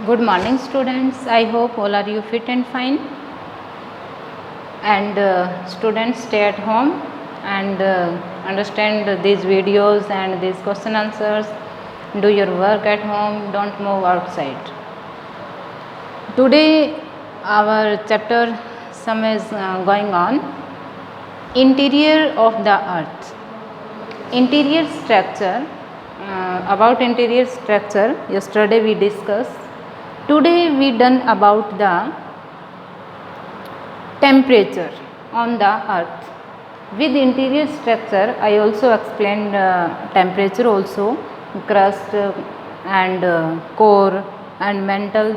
Good morning students. I hope all are you fit and fine, and students stay at home and understand these videos and these question answers. Do your work at home, don't move outside. Today our chapter sum is going on interior of the earth. Interior structure. About interior structure yesterday we discussed. Today we done about the temperature on the earth. With interior structure I also explained temperature also, crust and core and mantle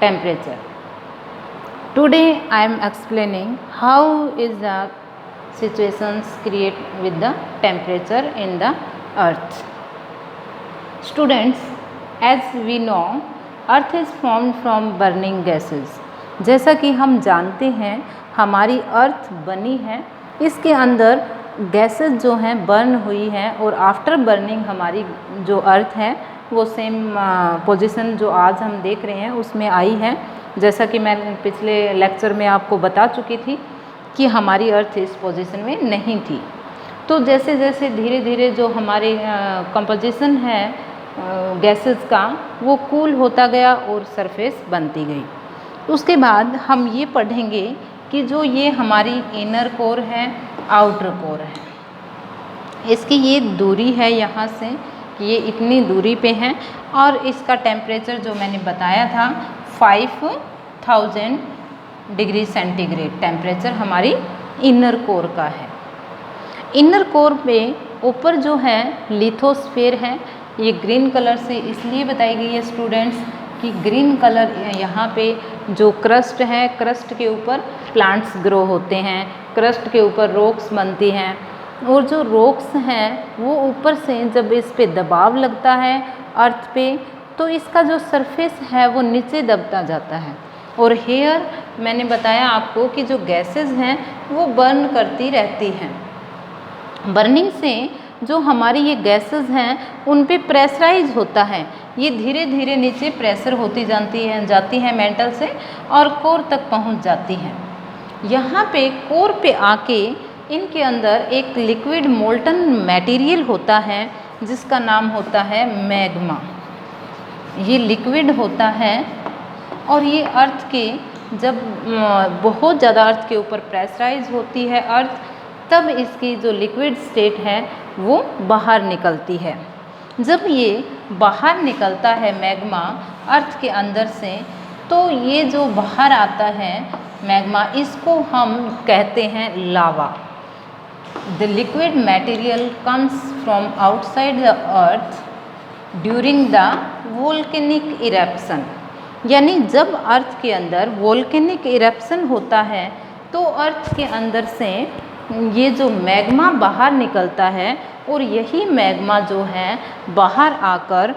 temperature. Today I am explaining how is the situations create with the temperature in the earth. Students, as we know, earth is formed from burning gases. जैसा कि हम जानते हैं हमारी अर्थ बनी है, इसके अंदर गैसेस जो हैं बर्न हुई हैं और आफ्टर बर्निंग हमारी जो अर्थ है वो सेम पोजीशन जो आज हम देख रहे हैं उसमें आई है। जैसा कि मैं पिछले लेक्चर में आपको बता चुकी थी कि हमारी अर्थ इस पोजीशन में नहीं थी। तो जैसे जैसे धीरे धीरे जो हमारी कंपोजिशन है गैसेस का वो कूल होता गया और सरफेस बनती गई। उसके बाद हम ये पढ़ेंगे कि जो ये हमारी इनर कोर है, आउटर कोर है, इसकी ये दूरी है यहाँ से कि ये इतनी दूरी पे है और इसका टेम्परेचर जो मैंने बताया था 5000 डिग्री सेंटीग्रेड टेम्परेचर हमारी इनर कोर का है। इनर कोर पे ऊपर जो है लिथोस्फीयर है, ये ग्रीन कलर से इसलिए बताई गई है स्टूडेंट्स कि ग्रीन कलर यहाँ पे जो क्रस्ट है, क्रस्ट के ऊपर प्लांट्स ग्रो होते हैं, क्रस्ट के ऊपर रॉक्स बनती हैं और जो रॉक्स हैं वो ऊपर से जब इस पे दबाव लगता है अर्थ पे तो इसका जो सरफेस है वो नीचे दबता जाता है। और हेयर मैंने बताया आपको कि जो गैसेस हैं वो बर्न करती रहती हैं। बर्निंग से जो हमारी ये गैसेस हैं उन पे प्रेशराइज होता है, ये धीरे धीरे नीचे प्रेशर होती जाती है मेंटल से और कोर तक पहुंच जाती हैं। यहाँ पे कोर पे आके इनके अंदर एक लिक्विड मोल्टन मटेरियल होता है जिसका नाम होता है मैग्मा। ये लिक्विड होता है और ये अर्थ के जब बहुत ज़्यादा अर्थ के ऊपर प्रेशराइज होती है अर्थ, तब इसकी जो लिक्विड स्टेट है वो बाहर निकलती है। जब ये बाहर निकलता है मैग्मा अर्थ के अंदर से, तो ये जो बाहर आता है मैग्मा इसको हम कहते हैं lava. The liquid material comes from outside the earth during the volcanic eruption. यानी जब अर्थ के अंदर वोल्केनिक इरप्शन होता है तो अर्थ के अंदर से ये जो मैग्मा बाहर निकलता है और यही मैग्मा जो है बाहर आकर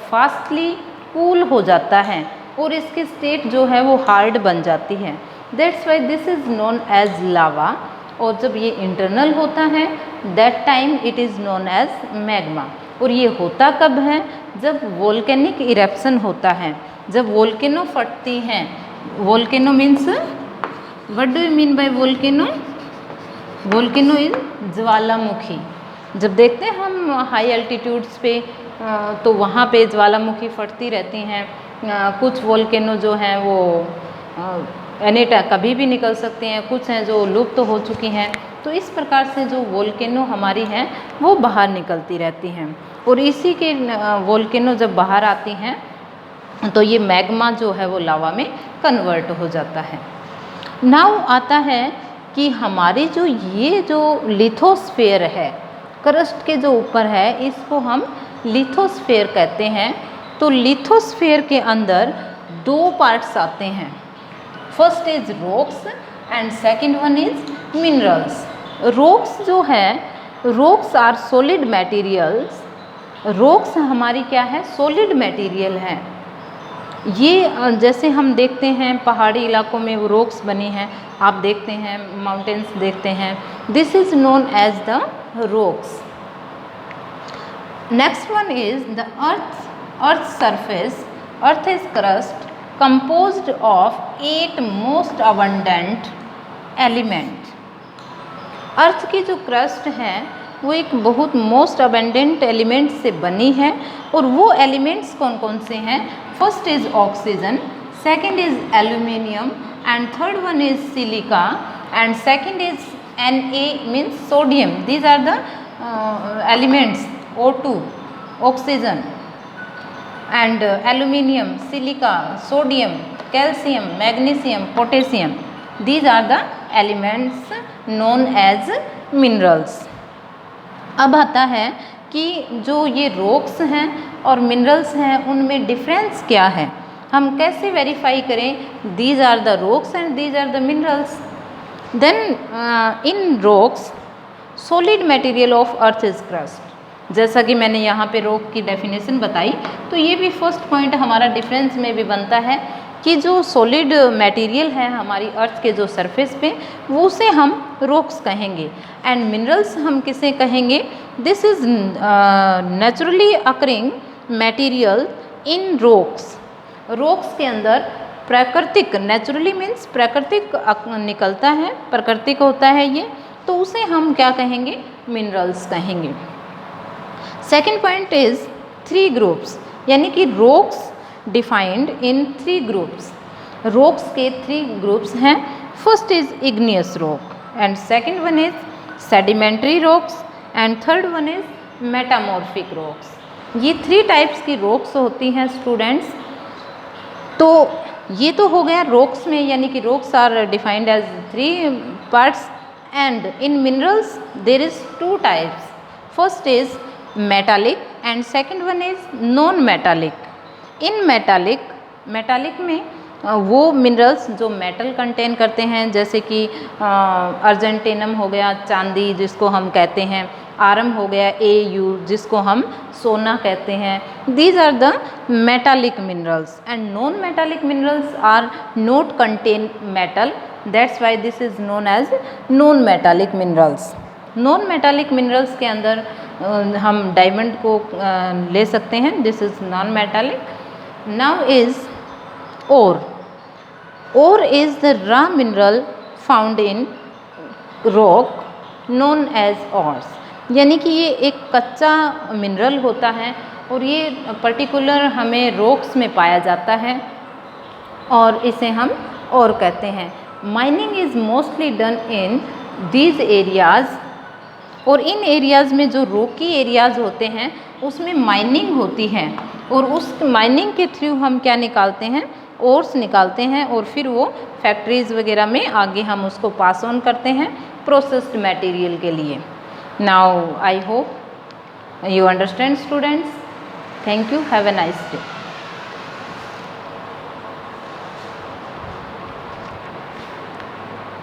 फास्टली कूल हो जाता है और इसकी स्टेट जो है वो हार्ड बन जाती है। That's why this is known as lava. और जब ये इंटरनल होता है that time it is known as magma. और ये होता कब है? जब वोल्केनिक इरप्शन होता है, जब वोल्केनो फटती हैं। Volcano means what do you mean by volcano? Volcano is ज्वालामुखी। जब देखते हैं हम हाई एल्टीट्यूड्स पे तो वहाँ पे ज्वालामुखी फटती रहती हैं। कुछ वोल्केनो जो हैं वो एनीटा कभी भी निकल सकते हैं, कुछ हैं जो लुप्त तो हो चुकी हैं। तो इस प्रकार से जो वोल्केनो हमारी हैं वो बाहर निकलती रहती हैं और इसी के वोल्केनो जब बाहर आती हैं तो ये मैग्मा जो है वो लावा में कन्वर्ट हो जाता है। नाउ आता है कि हमारी जो ये जो लिथोस्फीयर है, क्रस्ट के जो ऊपर है, इसको हम लिथोस्फीयर कहते हैं। तो लिथोस्फीयर के अंदर दो पार्ट्स आते हैं, first is rocks and second one is minerals. Rocks जो है, rocks are solid materials. Rocks हमारी क्या है? सॉलिड मटेरियल है। ये जैसे हम देखते हैं पहाड़ी इलाकों में वो रॉक्स बनी हैं, आप देखते हैं माउंटेन्स देखते हैं, this is known as the rocks. Next one is the earth surface earth is crust composed of 8 most abundant element. Earth की जो क्रस्ट है वो एक बहुत मोस्ट अबेंडेंट एलिमेंट से बनी है, और वो एलिमेंट्स कौन कौन से हैं? First is oxygen, second is aluminium, and third one is silica, and second is Na means sodium. These are the elements O2, oxygen, and aluminium, silica, sodium, calcium, magnesium, potassium. These are the elements known as minerals. अब आता है कि जो ये rocks हैं और minerals हैं उनमें डिफरेंस क्या है, हम कैसे वेरीफाई करें? These are the rocks and these are the minerals. Then in rocks, solid material of earth is crust. जैसा कि मैंने यहाँ पे रॉक की डेफिनेशन बताई, तो ये भी फर्स्ट पॉइंट हमारा डिफरेंस में भी बनता है कि जो सॉलिड मटेरियल है हमारी अर्थ के जो सरफेस पे, वो उसे हम रॉक्स कहेंगे, एंड मिनरल्स हम किसे कहेंगे? This is naturally occurring material in rocks. Rocks के अंदर प्राकृतिक, नेचुरली मीन्स प्राकृतिक निकलता है, प्राकृतिक होता है ये, तो उसे हम क्या कहेंगे? मिनरल्स कहेंगे। सेकेंड पॉइंट इज 3 ग्रुप्स, यानी कि rocks defined in 3 groups. Rocks के 3 ग्रुप्स हैं। First is igneous rock, and second one is sedimentary rocks, and third one is metamorphic rocks. ये 3 टाइप्स की रॉक्स होती हैं स्टूडेंट्स। तो ये तो हो गया रॉक्स में, यानी कि rocks are defined as 3 parts, and in minerals there is 2 types. First is metallic and second one is non metallic. इन मेटालिक में वो मिनरल्स जो मेटल कंटेन करते हैं, जैसे कि अर्जेंटेनम हो गया चांदी जिसको हम कहते हैं, आरम हो गया Au जिसको हम सोना कहते हैं। These are the metallic minerals, and non metallic minerals are not contain metal, that's why this is known as non metallic minerals. Non metallic minerals के अंदर हम डायमंड को ले सकते हैं, this is non metallic. Now is ore. Ore is the raw mineral found in rock known as ores, यानी कि ये एक कच्चा मिनरल होता है और ये पर्टिकुलर हमें रॉक्स में पाया जाता है और इसे हम ओर कहते हैं। Mining is mostly done in these areas, और इन एरियाज़ में जो रॉकी एरियाज़ होते हैं उसमें माइनिंग होती है, और उस माइनिंग के थ्रू हम क्या निकालते हैं? ओर्स निकालते हैं, और फिर वो फैक्ट्रीज़ वगैरह में आगे हम उसको पास ऑन करते हैं प्रोसेस्ड मटेरियल के लिए। Now I hope you understand students. Thank you, have a nice day.